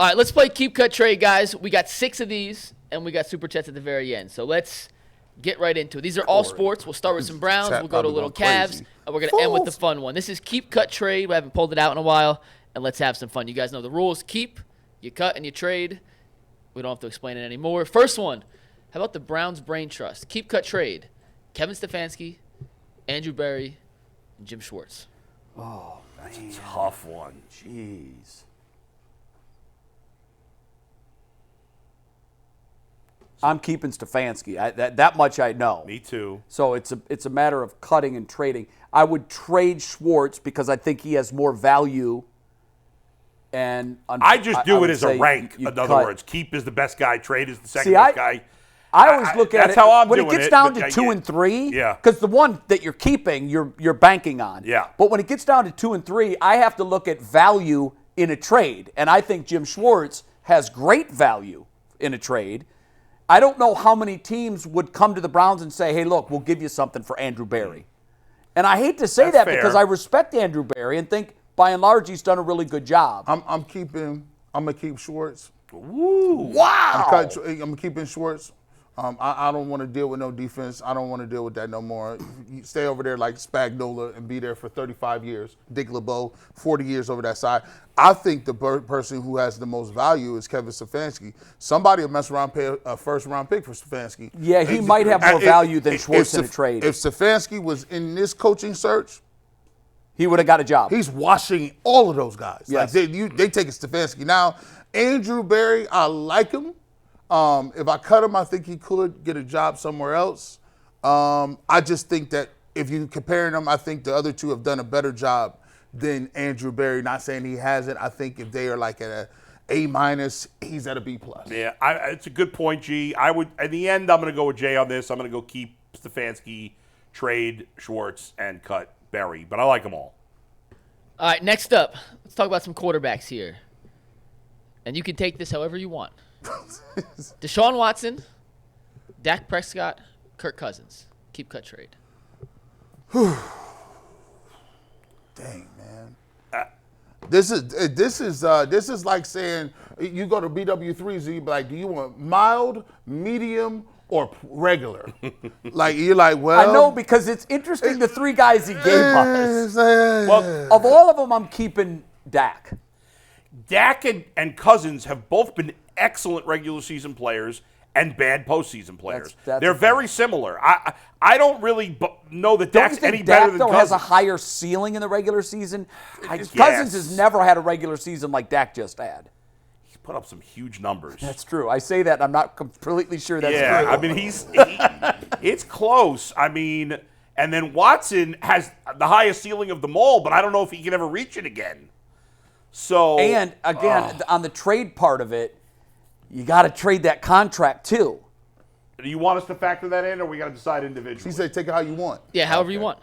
All right, let's play Keep Cut Trade, guys. We got 6 of these, and we got Super Chats at the very end. So let's get right into it. These are all sports. We'll start with some Browns. We'll go to little Cavs, and we're going to end with the fun one. This is Keep Cut Trade. We haven't pulled it out in a while, and let's have some fun. You guys know the rules. Keep, you cut, and you trade. We don't have to explain it anymore. First one, how about the Browns Brain Trust? Keep, cut, trade. Kevin Stefanski, Andrew Berry, and Jim Schwartz. Oh, that's a tough one. Jeez. I'm keeping Stefanski. That much I know. Me too. So it's a matter of cutting and trading. I would trade Schwartz because I think he has more value. And I just do it as a rank. In other words, keep is the best guy, trade is the second best guy. I always look at that's how I'm when doing it gets down to 2 and 3. Yeah. Because the one that you're keeping, you're banking on. Yeah. But when it gets down to 2 and 3, I have to look at value in a trade, and I think Jim Schwartz has great value in a trade. I don't know how many teams would come to the Browns and say, "Hey, look, we'll give you something for Andrew Berry." And I hate to say that because I respect Andrew Berry and think by and large he's done a really good job. I'm gonna keep Schwartz. Woo! Wow. I'm keeping Schwartz. I don't want to deal with no defense. I don't want to deal with that no more. You stay over there like Spagnola and be there for 35 years. Dick LeBeau, 40 years over that side. I think the person who has the most value is Kevin Stefanski. Somebody will mess around, pay a first-round pick for Stefanski. Yeah, he might have more value than Schwartz in a trade. If Stefanski was in this coaching search, he would have got a job. He's washing all of those guys. Yes. Like they take Stefanski. Now, Andrew Berry, I like him. If I cut him, I think he could get a job somewhere else. I just think that if you're comparing them, I think the other two have done a better job than Andrew Berry. Not saying he hasn't. I think if they are like at A-, he's at a B+. Yeah, it's a good point, G. I would, in the end, I'm going to go with Jay on this. I'm going to go keep Stefanski, trade Schwartz, and cut Berry. But I like them all. All right, next up, let's talk about some quarterbacks here. And you can take this however you want. Deshaun Watson, Dak Prescott, Kirk Cousins. Keep, cut, trade. Dang, man. This is like saying you go to BW3Z, you be like, do you want mild, medium, or regular? Like you're like, well, I know because it's interesting the 3 guys he gave us. Well, of all of them, I'm keeping Dak. Dak and Cousins have both been excellent regular season players and bad postseason players. They're very similar. I don't really know that Dak's any better than Cousins. Dak, though, has a higher ceiling in the regular season. Cousins has never had a regular season like Dak just had. He's put up some huge numbers. That's true. I say that, and I'm not completely sure that's true. Yeah, I mean, it's close. I mean, and then Watson has the highest ceiling of them all, but I don't know if he can ever reach it again. So, and again, on the trade part of it, you got to trade that contract too. Do you want us to factor that in, or we got to decide individually? He said, take it how you want. Yeah, however you want.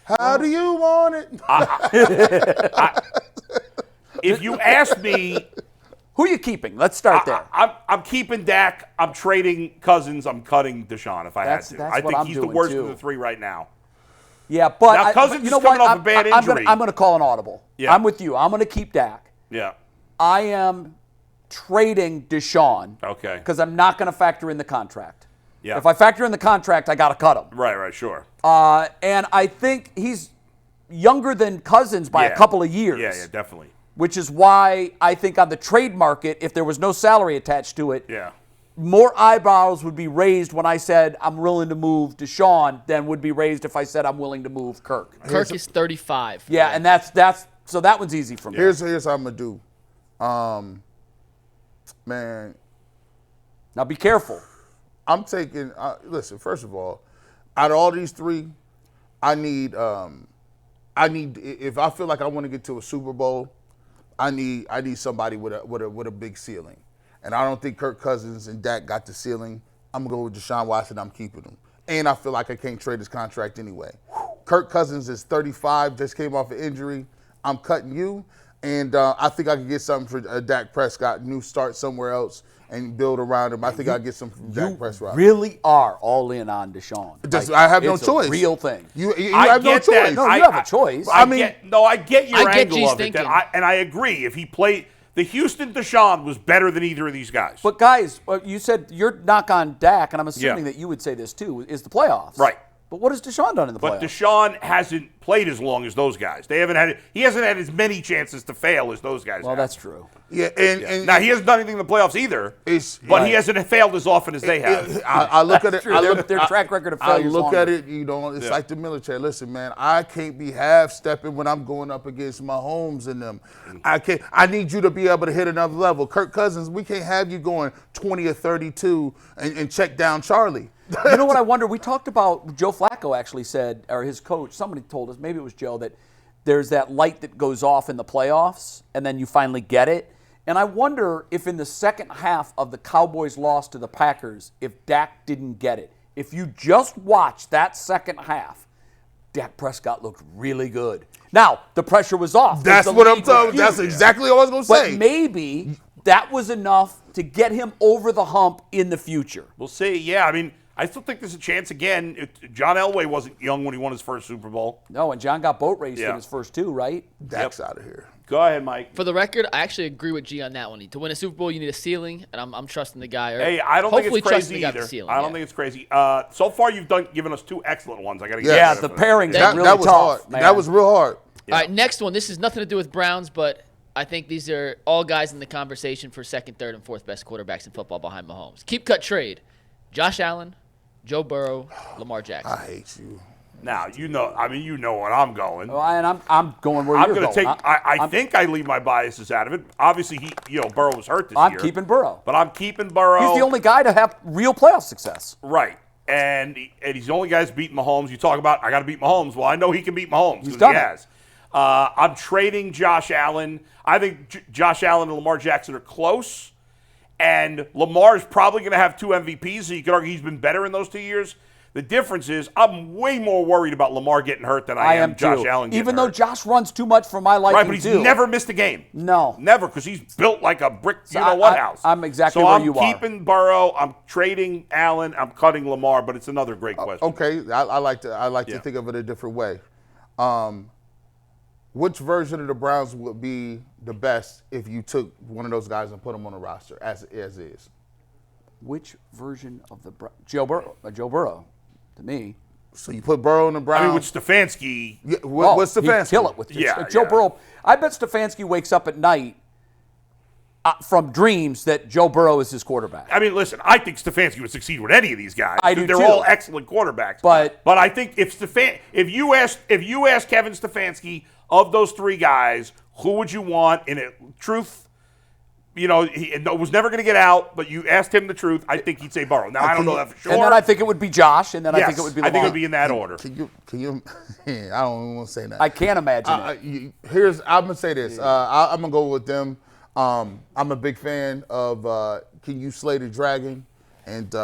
How do you want it? If you ask me, who are you keeping? Let's start there. I'm keeping Dak. I'm trading Cousins. I'm cutting Deshaun if I had to. I think he's the worst of the 3 right now. Yeah, but now Cousins you know is coming what? off a bad injury. I'm going to call an audible. Yeah. I'm with you. I'm going to keep Dak. Yeah. I am trading Deshaun. Okay. Because I'm not going to factor in the contract. Yeah. If I factor in the contract, I got to cut him. Right, sure. And I think he's younger than Cousins by a couple of years. Yeah, definitely. Which is why I think on the trade market, if there was no salary attached to it, more eyebrows would be raised when I said I'm willing to move Deshaun than would be raised if I said I'm willing to move Kirk. Kirk is 35. Yeah, and that's so that one's easy for me. Here's what I'm gonna do. Man. Now be careful. I'm taking listen, first of all, out of all these 3, I need if I feel like I want to get to a Super Bowl, I need somebody with a big ceiling. And I don't think Kirk Cousins and Dak got the ceiling. I'm going to go with Deshaun Watson. I'm keeping him. And I feel like I can't trade his contract anyway. Kirk Cousins is 35, just came off an injury. I'm cutting you. And I think I could get something for Dak Prescott, new start somewhere else, and build around him. I think I'll get some from Dak Prescott. You really are all in on Deshaun. I have no choice. It's a real thing. You have no choice. No, you have a choice. I get your angle G's of it. thinking. And I agree. If he played, the Houston Deshaun was better than either of these guys. But guys, you said your knock on Dak, and I'm assuming that you would say this too, is the playoffs. Right. But what has Deshaun done in the playoffs? But Deshaun hasn't played as long as those guys. He hasn't had as many chances to fail as those guys. Well, have. that's true. Yeah, and now he hasn't done anything in the playoffs either. But he hasn't failed as often as they have. I look at it. Their track record of failure. I look at it. It's like the military. Listen, man, I can't be half stepping when I'm going up against Mahomes and them. I can't. I need you to be able to hit another level. Kirk Cousins, we can't have you going 20 or 32 and check down Charlie. You know what I wonder? We talked about, Joe Flacco actually said, or his coach, somebody told us, maybe it was Joe, that there's that light that goes off in the playoffs, and then you finally get it. And I wonder if in the second half of the Cowboys' loss to the Packers, if Dak didn't get it. If you just watch that second half, Dak Prescott looked really good. Now, the pressure was off. That's what I'm talking. That's exactly what I was going to say. But maybe that was enough to get him over the hump in the future. We'll see. Yeah, I mean, I still think there's a chance again. John Elway wasn't young when he won his first Super Bowl. No, and John got boat raced in his first two, right? Dak's out of here. Go ahead, Mike. For the record, I actually agree with G on that one. To win a Super Bowl, you need a ceiling, and I'm trusting the guy. Hey, I don't think it's crazy either. Ceiling, I don't think it's crazy. So far, you've given us two excellent ones. I got to get Yeah, the pairings are really that was tough. hard. Man. That was real hard. All right, next one. This has nothing to do with Browns, but I think these are all guys in the conversation for second, third, and fourth best quarterbacks in football behind Mahomes. Keep cut trade. Josh Allen, Joe Burrow, Lamar Jackson. I hate you. Now, you know what I'm going. Well, and I'm going where you're going. I think I leave my biases out of it. Obviously, Burrow was hurt this year. I'm keeping Burrow. But I'm keeping Burrow. He's the only guy to have real playoff success. Right. And he's the only guy who's beaten Mahomes. You talk about, I got to beat Mahomes. Well, I know he can beat Mahomes because he has. I'm trading Josh Allen. I think Josh Allen and Lamar Jackson are close. And Lamar is probably going to have 2 MVPs, so you could argue he's been better in those 2 years. The difference is I'm way more worried about Lamar getting hurt than I am Josh Allen getting Even though hurt. Josh runs too much for my liking, right, but he's never missed a game. No. Never, because he's built like a brick house. I'm exactly where you are. So I'm keeping Burrow, I'm trading Allen, I'm cutting Lamar, but it's another great question. Okay, I like to think of it a different way. Which version of the Browns would be the best if you took one of those guys and put them on the roster as is? Which version of the Joe Burrow, to me. So you put Burrow in the Browns. I mean, with Stefanski. Yeah, what's Stefanski? He'd kill it with Joe yeah. Burrow. I bet Stefanski wakes up at night from dreams that Joe Burrow is his quarterback. I mean, listen, I think Stefanski would succeed with any of these guys. I do They're too. all excellent quarterbacks. But I think if you ask Kevin Stefanski of those 3 guys, who would you want? In truth, he was never going to get out, but you asked him the truth. I think he'd say Burrow. Now, I don't know that for sure. And then I think it would be Josh, and then I think it would be Lamar. I think it would be in that order. Can you? I don't even want to say that. I can't imagine it. I'm gonna say this. I'm gonna go with them. I'm a big fan of Can You Slay the Dragon? And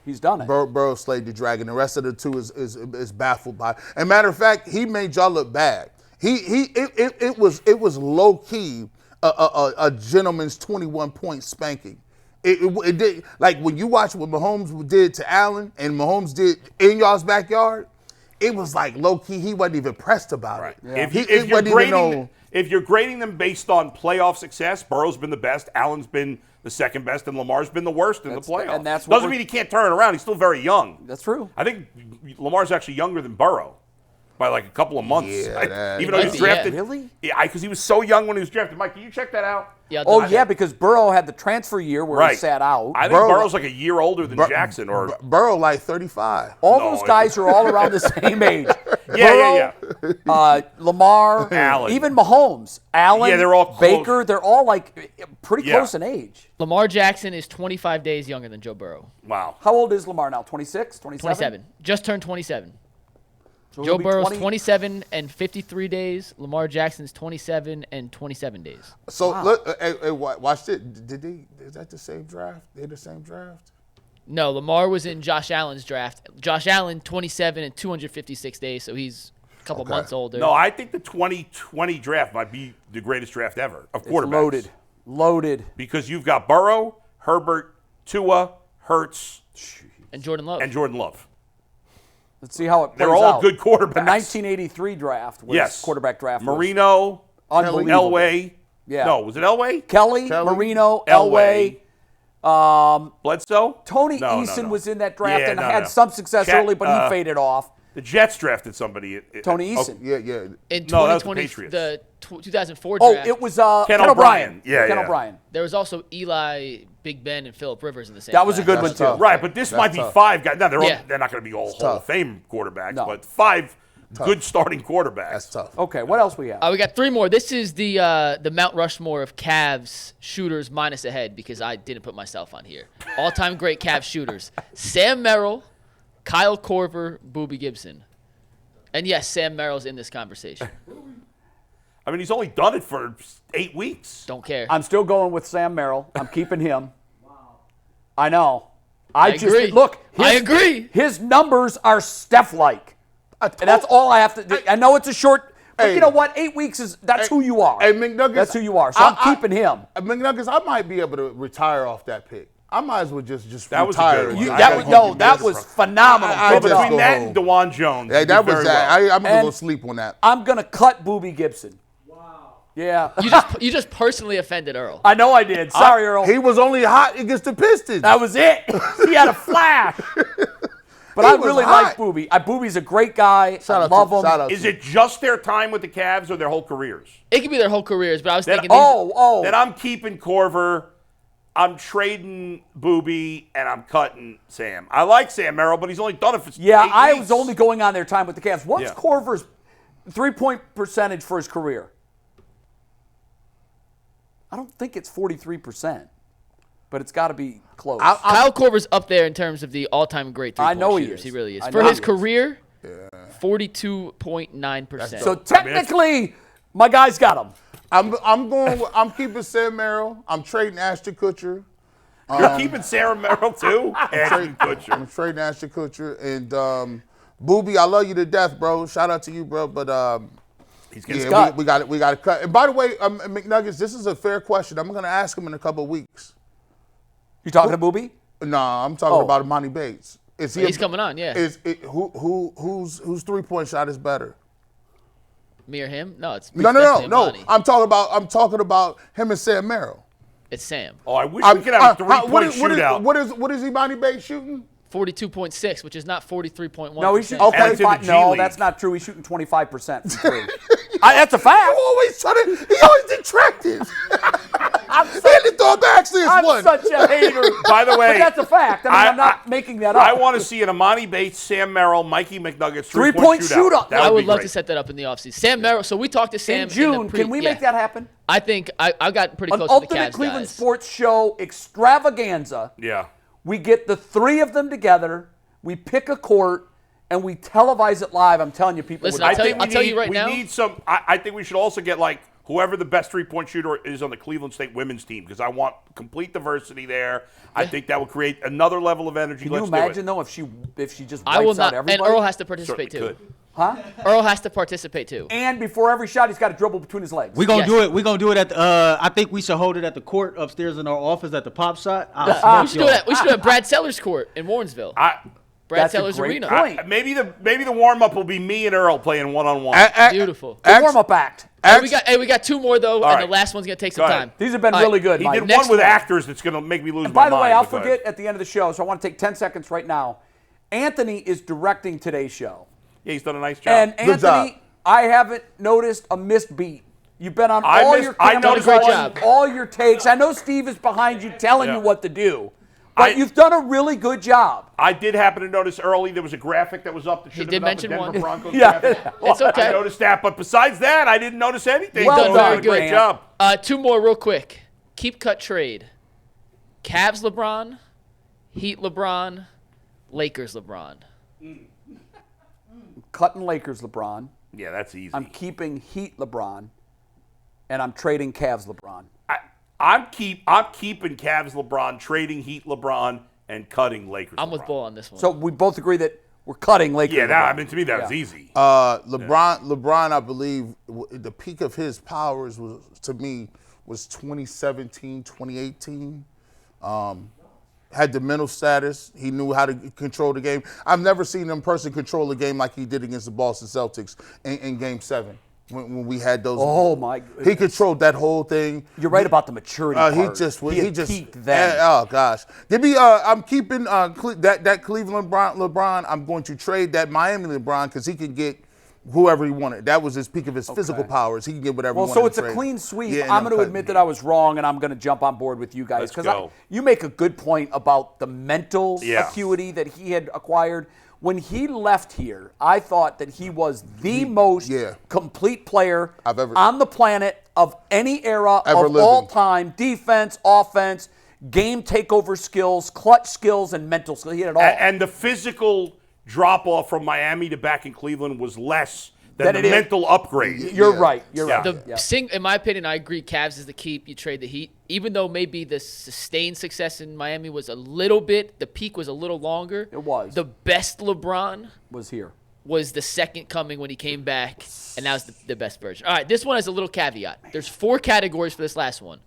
he's done it. Burrow slayed the dragon. The rest of the 2 is baffled by. And matter of fact, he made y'all look bad. It was low key a gentleman's 21-point spanking. It did, like when you watch what Mahomes did to Allen and Mahomes did in y'all's backyard. It was like low key. He wasn't even pressed about it. Yeah. If you're grading them based on playoff success, Burrow's been the best, Allen's been the second best, and Lamar's been the worst in the playoffs. And that's doesn't mean he can't turn it around. He's still very young. That's true. I think Lamar's actually younger than Burrow by like a couple of months. Yeah, even though he was drafted. Really? Yeah, because he was so young when he was drafted. Mike, can you check that out? Yeah, because Burrow had the transfer year where he sat out. I think Burrow's like a year older than Jackson. Or Burrow like 35. All those guys are all around the same age. Yeah. Lamar, Allen. even Mahomes, Allen, they're all close. Baker, they're all like pretty close in age. Lamar Jackson is 25 days younger than Joe Burrow. Wow. How old is Lamar now? 26, 27? 27. Just turned 27. So Joe Burrow's 27 and 53 days. Lamar Jackson's 27 and 27 days. So look, watch it. Is that the same draft? They're the same draft? No, Lamar was in Josh Allen's draft. Josh Allen, 27 and 256 days, so he's a couple months older. No, I think the 2020 draft might be the greatest draft ever of quarterbacks. It's loaded. Because you've got Burrow, Herbert, Tua, Hurts, and Jordan Love. Let's see how it plays They're all out. good quarterbacks. The 1983 draft was quarterback draft. Marino, Unbelievable. Elway, Yeah. No, was it Elway? Kelly, Marino, Elway. Bledsoe? Tony No, Eason no. was in that draft Yeah, and no, had no. some success early, but he faded off. The Jets drafted somebody. Tony Eason. Yeah. In No, that was the 2020, Patriots. the 2004 Oh, draft. it was Ken O'Brien. O'Brien. Yeah, Ken yeah. O'Brien. There was also Eli, Big Ben, and Phillip Rivers in the same. That was a class. good one, That's too. tough. Right, but this might be tough. 5 guys. No, Yeah. they're not going to be all Hall tough. of Fame quarterbacks, No. but 5 good starting quarterbacks. That's tough. Okay, what else we have? We got 3 more. This is the Mount Rushmore of Cavs shooters minus a head because I didn't put myself on here. All-time great Cavs shooters: Sam Merrill, Kyle Korver, Boobie Gibson. And yes, Sam Merrill's in this conversation. I mean, he's only done it for 8 weeks. Don't care. I'm still going with Sam Merrill. I'm keeping him. I know. I just agree. look. I agree. His numbers are Steph-like, and that's all I have to do. I know it's a short, but Hey. you know what? 8 weeks is—that's who you are. Hey, McNuggets. That's who you are. So I'm keeping him. McNuggets, I might be able to retire off that pick. I might as well just That was a retire. good and one. just That go was home. that was phenomenal. I Well, just between go that home. and DeJuan Jones, Hey, he that did was very that. well. I'm gonna And- go sleep on that. I'm gonna cut Boobie Gibson. Wow. Yeah. You just personally offended Earl. I know I did. Sorry, Earl. He was only hot against the Pistons. That was it. He had a flash. But He I was really hot. like Boobie. Boobie's a great guy. Shout I out love to- him. shout out Is to- it just their time with the Cavs or their whole careers? It could be their whole careers, but I was Then- thinking. Then I'm keeping Korver. I'm trading Boobie, and I'm cutting Sam. I like Sam Merrill, but he's only done it for 8 I weeks. was only going on their time with the Cavs. What's Yeah. Korver's 3-point percentage for his career? I don't think it's 43%, but it's got to be close. Kyle Korver's up there in terms of the all-time great I three-point know he shooters. is. He really is. I For know his he is. career, 42.9%. so technically, my guy's got him. I'm keeping Sam Merrill. I'm trading Ashton Kutcher. You're keeping Sarah Merrill, too? Ashton Kutcher. I'm trading Ashton Kutcher and Boobie. I love you to death, bro. Shout out to you, bro. But He's getting yeah, cut. we got to cut. And by the way, McNuggets, this is a fair question. I'm gonna ask him in a couple of weeks. You talking to Boobie? Nah, I'm talking Oh. about Imani Bates. Is he? He's coming on, yeah. Whose 3-point shot is better? Me or him? No, it's No. definitely Imani. I'm talking about him and Sam Merrill. It's Sam. Oh, I wish we could have a 3-point shootout. What is Imani Bates shooting? 42.6, which is not 43.1%. No, he's shooting Okay. And it's in the 25. G No, League. that's not true. He's shooting 25% from three. That's a fact. He always detracted. He had to throw it back since I'm one. such a hater. By the way, But that's a fact. I mean, I'm not making that up. I want to see an Imani Bates, Sam Merrill, Mikey McNuggets 3-point shootout. That I would be love great. to set that up in the offseason. Sam Merrill. So we talked to Sam in June. Can we make that happen? I think I got pretty An close to the ultimate Cavs Cleveland guys. sports show extravaganza. Yeah. We get the 3 of them together. We pick a court and we televise it live. I'm telling you, people. Listen, would I'll tell love you- it. I'll tell you right we now. need some. I think we should also get like whoever the best 3-point shooter is on the Cleveland State women's team because I want complete diversity there. I think that will create another level of energy. Can you Let's imagine do it. though if she just I will wipes out not. And everybody? Earl has to participate Certainly too. could. Huh? Earl has to participate too. And before every shot, he's got to dribble between his legs. We're gonna Yes. do it. We're gonna do it at the, I think we should hold it at the court upstairs in our office at the Pop Shot. I'll We smoke should do y'all. it. We should do it at Brad Sellers Court in Warrensville. Brad That's a Sellers great Arena. point. Maybe the warm up will be me and Earl playing one-on-one. Beautiful. The warm-up act. Hey, we got 2 more though, and right. the last one's gonna take some Go ahead. time. These have been All right. really good, He Mike. did Next one with one. actors that's going to make me lose And my by the mind. way, I'll but go forget ahead. at the end of the show, so I want to take 10 seconds right now. Anthony is directing today's show. Yeah, he's done a nice job. And Good Anthony, job. I haven't noticed a missed beat. You've been on I all missed- your I cameras, noticed a great job. all your takes. I know Steve is behind you telling Yeah. you what to do. But I- you've done a really good job. I did happen to notice early there was a graphic that was up that should have did been up, the mention Denver one. Broncos Yeah. graphic. It's okay. I noticed that, but besides that, I didn't notice anything. Well So done, you did a great Ant. job. 2 more real quick. Keep cut trade. Cavs LeBron, Heat LeBron, Lakers LeBron. Cutting Lakers LeBron. Yeah, that's easy. I'm keeping Heat LeBron. And I'm trading Cavs LeBron. I'm keeping Cavs LeBron, trading Heat LeBron, and cutting Lakers. I'm with LeBron. Bull on this one. So we both agree that we're cutting Lakers Yeah, LeBron. I mean to me that was easy. LeBron, I believe the peak of his powers was 2017, 2018. Had the mental status. He knew how to control the game. I've never seen him person control a game like he did against the Boston Celtics in Game 7. when we had those. Oh my! He controlled that whole thing. You're right about the maturity part. He just peaked then. Oh gosh! Give me. I'm keeping that Cleveland LeBron. I'm going to trade that Miami LeBron because he can get whoever he wanted. That was his peak of his physical powers. He can get whatever. Well, he so wanted it's a clean sweep. Yeah, I'm going to admit that I was wrong, and I'm going to jump on board with you guys because you make a good point about the mental acuity that he had acquired. When he left here, I thought that he was the most complete player on the planet of any era of all time. Defense, offense, game takeover skills, clutch skills, and mental skills. He had it all. And the physical drop-off from Miami to back in Cleveland was less than the mental upgrade. You're right. You're right. In my opinion, I agree. Cavs is the keep. You trade the Heat. Even though maybe the sustained success in Miami was a little bit, the peak was a little longer. It was. The best LeBron was here. Was the second coming when he came back, and that was the best version. All right, this one has a little caveat. There's 4 categories for this last one.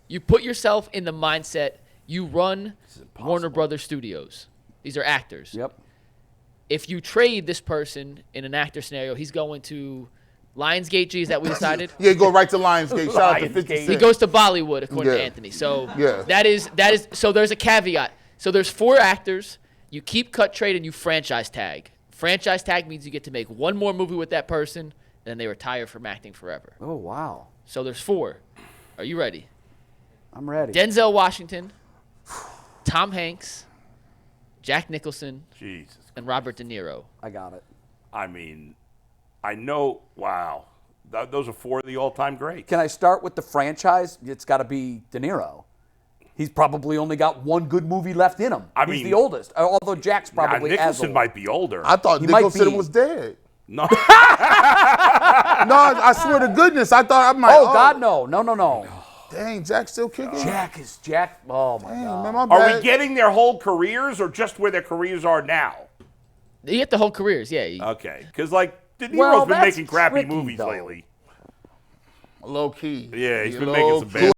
You put yourself in the mindset, you run Warner Brothers Studios. These are actors. Yep. If you trade this person in an actor scenario, he's going to Lionsgate. G, is that we decided? Yeah, go right to Lionsgate. Shout out to 50 Cent. He goes to Bollywood, according to Anthony. So that is. So there's a caveat. So there's 4 actors. You keep, cut, trade, and you franchise tag. Franchise tag means you get to make one more movie with that person, and then they retire from acting forever. Oh wow. So there's 4. Are you ready? I'm ready. Denzel Washington, Tom Hanks, Jack Nicholson, and Robert De Niro. I got it. I mean, I know. Wow, those are 4 of the all-time greats. Can I start with the franchise? It's got to be De Niro. He's probably only got one good movie left in him. He's the oldest, although Jack's probably Nicholson might be older. I thought Nicholson was dead. No. No, I swear to goodness, I thought I might. Oh God, no. Dang, Jack's still kicking? Jack. Oh, my God. Man, my Are bad. we getting their whole careers or just where their careers are now? You get the whole careers, yeah. Okay. Because, De Niro's been making crappy movies though. lately. Low key. Yeah, he's been making some bad